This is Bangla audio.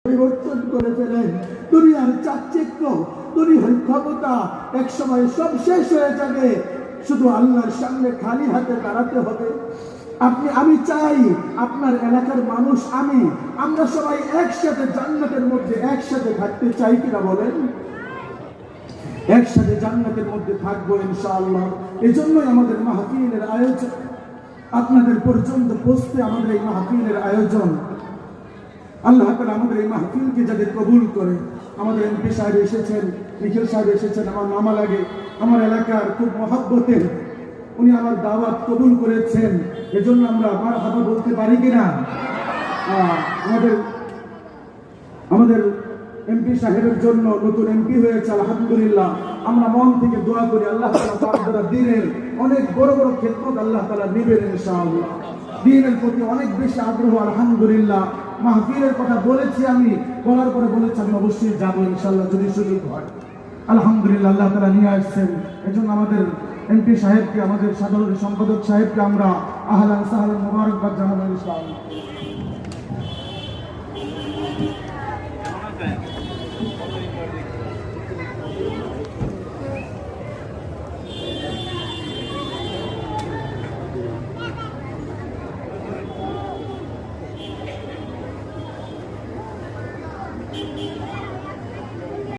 পরিবর্তন করে ফেলেন। দুনিয়ার চাকচিক্য, দুনিয়ার ক্ষমতা এক সময় সব শেষ হয়ে যাবে, শুধু আল্লাহর সামনে খালি হাতে দাঁড়াতে হবে। আমি চাই আপনার এলাকার মানুষ আমরা সবাই একসাথে জান্নাতের মধ্যে একসাথে থাকতে চাই কিনা বলেন? একসাথে জান্নাতের মধ্যে থাকবো ইনশাআল্লাহ। এজন্যই আমাদের মাহফিলের আয়োজন, আপনাদের পর্যন্ত পৌঁছতে আমাদের এই মাহফিলের আয়োজন। আল্লাহ তাআলা আমাদের এই মাহফিলকে যাদের কবুল করে, আমাদের এমপি সাহেব এসেছেন, নিখিল সাহেব এসেছেন, আমার মামা লাগে, আমার এলাকার খুব মহব্বতের, উনি আমার দাওয়াত কবুল করেছেন, এজন্য আমরা মারহাবা বলতে পারি কিনা? আমাদের এমপি সাহেবের জন্য নতুন এমপি হয়েছে, আলহামদুলিল্লাহ। আমরা মন থেকে দোয়া করি আল্লাহ তাআলা দিনের অনেক বড় বড় খেদমত আল্লাহ তাআলা নেবেন ইনশাআল্লাহ। দিনের প্রতি অনেক বেশি আগ্রহ, আলহামদুলিল্লাহ। মাহফিলের কথা বলেছি, আমি বলার পরে বলেছি আমি অবশ্যই যাবো ইনশাআল্লাহ যদি সুযোগ হয়। আলহামদুলিল্লাহ আল্লাহ তাআলা নিয়ে আসছেন, এজন্য আমাদের এমপি সাহেবকে, আমাদের সাধারণ সম্পাদক সাহেবকে আমরা আহলান সাহলান মুবারকবাদ জানাবো ইনশাআল্লাহ।